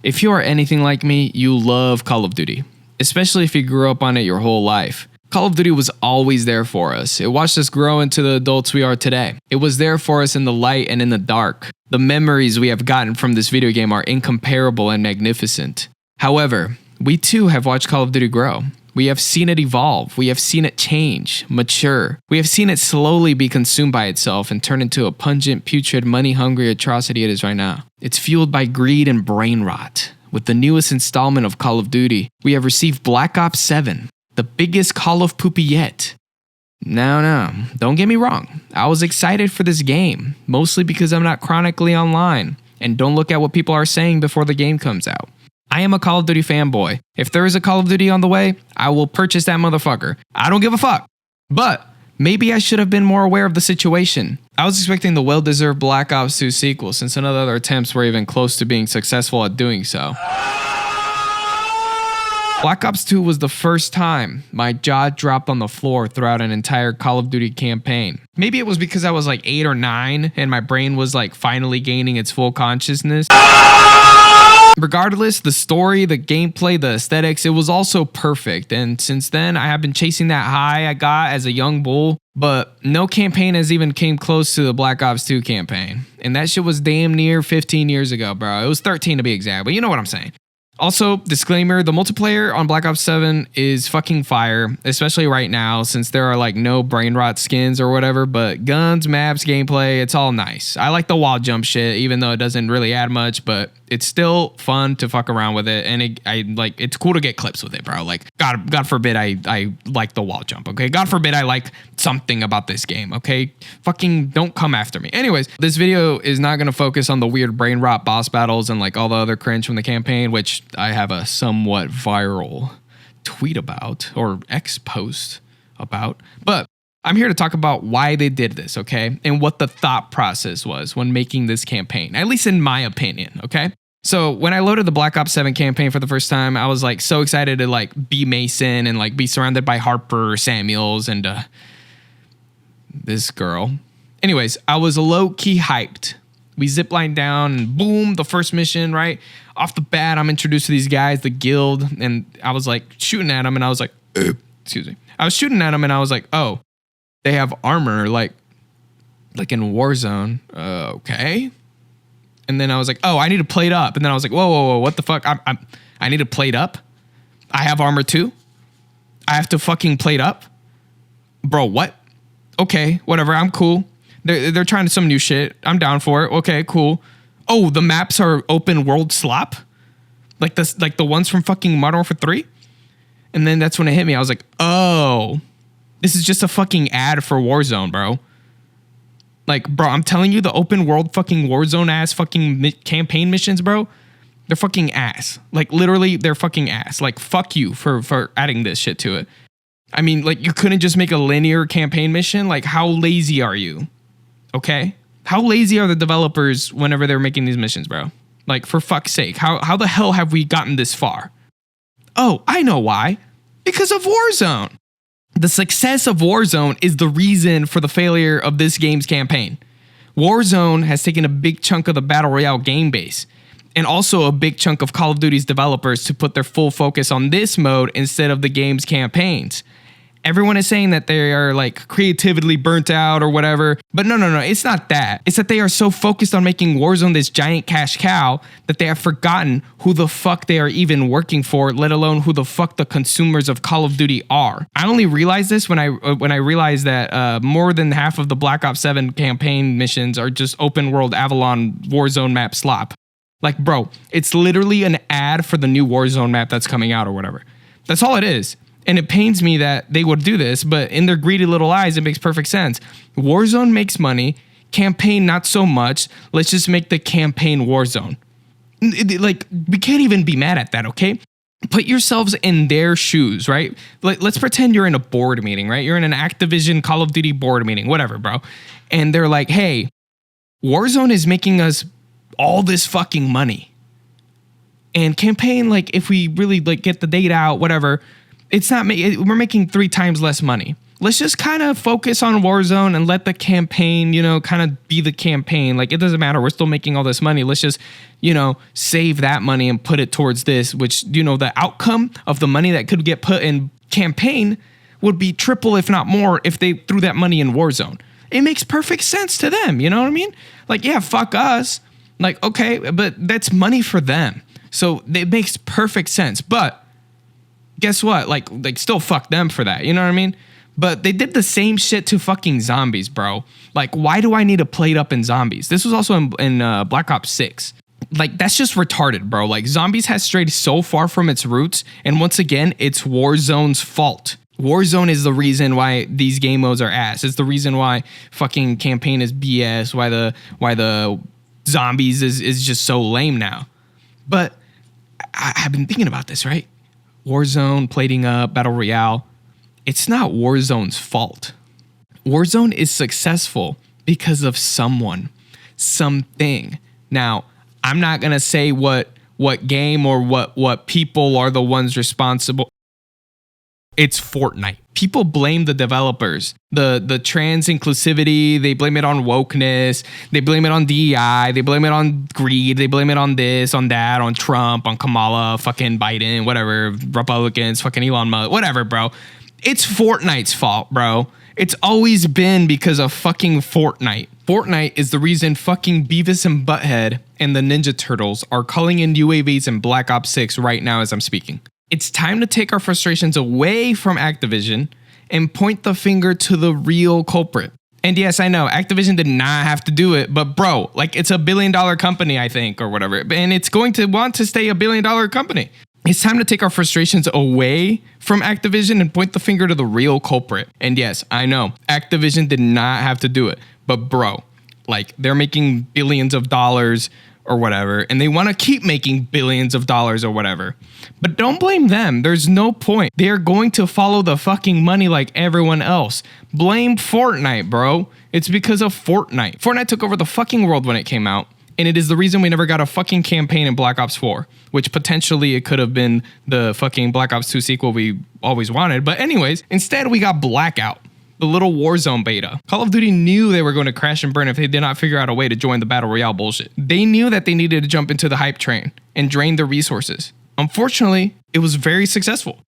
If you are anything like me, you love Call of Duty, especially if you grew up on it your whole life. Call of Duty was always there for us. It watched us grow into the adults we are today. It was there for us in the light and in the dark. The memories we have gotten from this video game are incomparable and magnificent. However, we too have watched Call of Duty grow. We have seen it evolve. We have seen it change, mature. We have seen it slowly be consumed by itself and turn into a pungent, putrid, money-hungry atrocity it is right now. It's fueled by greed and brain rot. With the newest installment of Call of Duty, we have received Black Ops 7, the biggest Call of Poopy yet. No, don't get me wrong. I was excited for this game, mostly because I'm not chronically online and don't look at what people are saying before the game comes out. I am a Call of Duty fanboy. If there is a Call of Duty on the way, I will purchase that motherfucker. I don't give a fuck. But maybe I should have been more aware of the situation. I was expecting the well-deserved Black Ops 2 sequel since none of the other attempts were even close to being successful at doing so. Black Ops 2 was the first time my jaw dropped on the floor throughout an entire Call of Duty campaign. Maybe it was because I was like 8 or 9 and my brain was like finally gaining its full consciousness. Regardless, the story, the gameplay, the aesthetics, it was also perfect. And since then, I have been chasing that high I got as a young bull. But no campaign has even came close to the Black Ops 2 campaign. And that shit was damn near 15 years ago, bro. It was 13 to be exact, but you know what I'm saying. Also, disclaimer, the multiplayer on Black Ops 7 is fucking fire, especially right now since there are like no brain rot skins or whatever, but guns, maps, gameplay, it's all nice. I like the wall jump shit, even though it doesn't really add much, but it's still fun to fuck around with it, and it's cool to get clips with it, bro. Like, God forbid I like the wall jump, okay? God forbid I like something about this game, okay? Fucking don't come after me. Anyways, this video is not gonna focus on the weird brain rot boss battles and like all the other cringe from the campaign, which I have a somewhat viral tweet about, or X post about, but I'm here to talk about why they did this, okay? And what the thought process was when making this campaign, at least in my opinion, okay? So when I loaded the Black Ops 7 campaign for the first time, I was like so excited to like be Mason and like be surrounded by Harper Samuels and this girl. Anyways, I was low-key hyped. We ziplined down and boom, the first mission, right? Off the bat, I'm introduced to these guys, the guild, and I was like shooting at them and I was like, excuse me. I was shooting at them and I was like, oh, they have armor like in Warzone. Okay. And then I was like, oh, I need to plate up. And then I was like, whoa, what the fuck? I need to plate up? I have armor too? I have to fucking plate up? Bro, what? Okay, whatever, I'm cool. They're trying some new shit. I'm down for it. Okay, cool. Oh, the maps are open world slop? Like the ones from fucking Modern Warfare 3? And then that's when it hit me. I was like, oh, this is just a fucking ad for Warzone, bro. Like, bro, I'm telling you, the open world fucking Warzone ass fucking campaign missions, bro, they're fucking ass. Like, literally, they're fucking ass. Like, fuck you for adding this shit to it. I mean, like, you couldn't just make a linear campaign mission? Like, how lazy are you? Okay? How lazy are the developers whenever they're making these missions, bro? Like, for fuck's sake, how the hell have we gotten this far? Oh, I know why. Because of Warzone. The success of Warzone is the reason for the failure of this game's campaign. Warzone has taken a big chunk of the Battle Royale game base, and also a big chunk of Call of Duty's developers to put their full focus on this mode instead of the game's campaigns. Everyone is saying that they are like creatively burnt out or whatever, but no, it's not that. It's that they are so focused on making Warzone this giant cash cow that they have forgotten who the fuck they are even working for, let alone who the fuck the consumers of Call of Duty are. I only realized this when I realized that more than half of the Black Ops 7 campaign missions are just open world Avalon Warzone map slop. Like, bro, it's literally an ad for the new Warzone map that's coming out or whatever. That's all it is. And it pains me that they would do this, but in their greedy little eyes, it makes perfect sense. Warzone makes money, campaign not so much. Let's just make the campaign Warzone. Like, we can't even be mad at that, okay? Put yourselves in their shoes, right? Let's pretend you're in a board meeting, right? You're in an Activision Call of Duty board meeting, whatever, bro. And they're like, hey, Warzone is making us all this fucking money. And campaign, like, if we really like get the data out, whatever, it's not we're making 3 times less money. let's just kind of focus on Warzone and let the campaign, kind of be the campaign. Like, it doesn't matter. We're still making all this money. Let's just, save that money and put it towards this, which, the outcome of the money that could get put in campaign would be triple, if not more, if they threw that money in Warzone. It makes perfect sense to them. You know what I mean? Like, yeah, fuck us. Like, okay, but that's money for them. So it makes perfect sense. But guess what? Like still fuck them for that. You know what I mean? But they did the same shit to fucking zombies, bro. Like, why do I need to plate up in zombies? This was also in Black Ops 6. Like, that's just retarded, bro. Like, zombies has strayed so far from its roots. And once again, it's Warzone's fault. Warzone is the reason why these game modes are ass. It's the reason why fucking campaign is BS. Why the zombies is just so lame now. But I've been thinking about this, right? Warzone, plating up, Battle Royale. It's not Warzone's fault. Warzone is successful because of someone, something. Now, I'm not going to say what game or what people are the ones responsible. It's Fortnite. People blame the developers, the trans inclusivity. They blame it on wokeness. They blame it on DEI. They blame it on greed. They blame it on this, on that, on Trump, on Kamala, fucking Biden, whatever, Republicans, fucking Elon Musk, whatever, bro. It's Fortnite's fault, bro. It's always been because of fucking Fortnite. Fortnite is the reason fucking Beavis and Butthead and the Ninja Turtles are calling in UAVs in Black Ops 6 right now as I'm speaking. It's time to take our frustrations away from Activision and point the finger to the real culprit. And yes, I know Activision did not have to do it, but bro, like, it's $1 billion company, I think, or whatever. And it's going to want to stay $1 billion company. It's time to take our frustrations away from Activision and point the finger to the real culprit. And yes, I know Activision did not have to do it, but bro, like, they're making billions of dollars or whatever, and they want to keep making billions of dollars or whatever. But don't blame them. There's no point. They are going to follow the fucking money like everyone else. Blame Fortnite, bro. It's because of Fortnite. Fortnite took over the fucking world when it came out. And it is the reason we never got a fucking campaign in Black Ops 4, which potentially it could have been the fucking Black Ops 2 sequel we always wanted. But anyways, instead we got Blackout, the little Warzone beta. Call of Duty knew they were going to crash and burn if they did not figure out a way to join the Battle Royale bullshit. They knew that they needed to jump into the hype train and drain their resources. Unfortunately, it was very successful.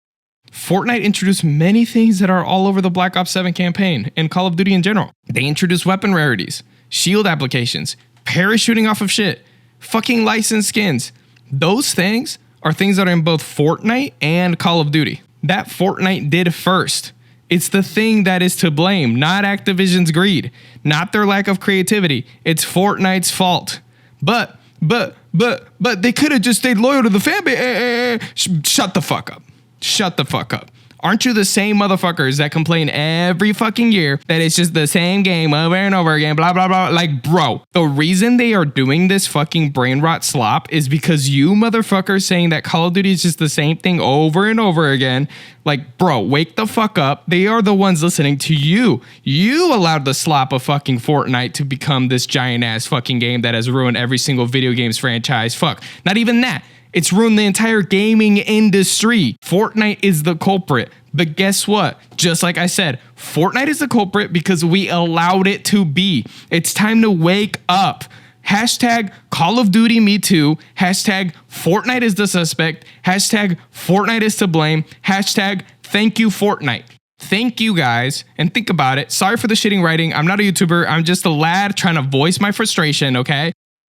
Fortnite introduced many things that are all over the Black Ops 7 campaign and Call of Duty in general. They introduced weapon rarities, shield applications, parachuting off of shit, fucking licensed skins. Those things are things that are in both Fortnite and Call of Duty. That Fortnite did first. It's the thing that is to blame, not Activision's greed, not their lack of creativity. It's Fortnite's fault. But they could have just stayed loyal to the fan base. Shut the fuck up. Shut the fuck up. Aren't you the same motherfuckers that complain every fucking year that it's just the same game over and over again, blah, blah, blah? Like, bro, the reason they are doing this fucking brain rot slop is because you motherfuckers saying that Call of Duty is just the same thing over and over again. Like, bro, wake the fuck up. They are the ones listening to you. You allowed the slop of fucking Fortnite to become this giant ass fucking game that has ruined every single video games franchise. Fuck, not even that. It's ruined the entire gaming industry. Fortnite is the culprit. But guess what? Just like I said, Fortnite is the culprit because we allowed it to be. It's time to wake up. Hashtag Call of Duty Me Too. Hashtag Fortnite is the suspect. Hashtag Fortnite is to blame. Hashtag thank you Fortnite. Thank you guys, and think about it. Sorry for the shitting writing. I'm not a YouTuber. I'm just a lad trying to voice my frustration, okay?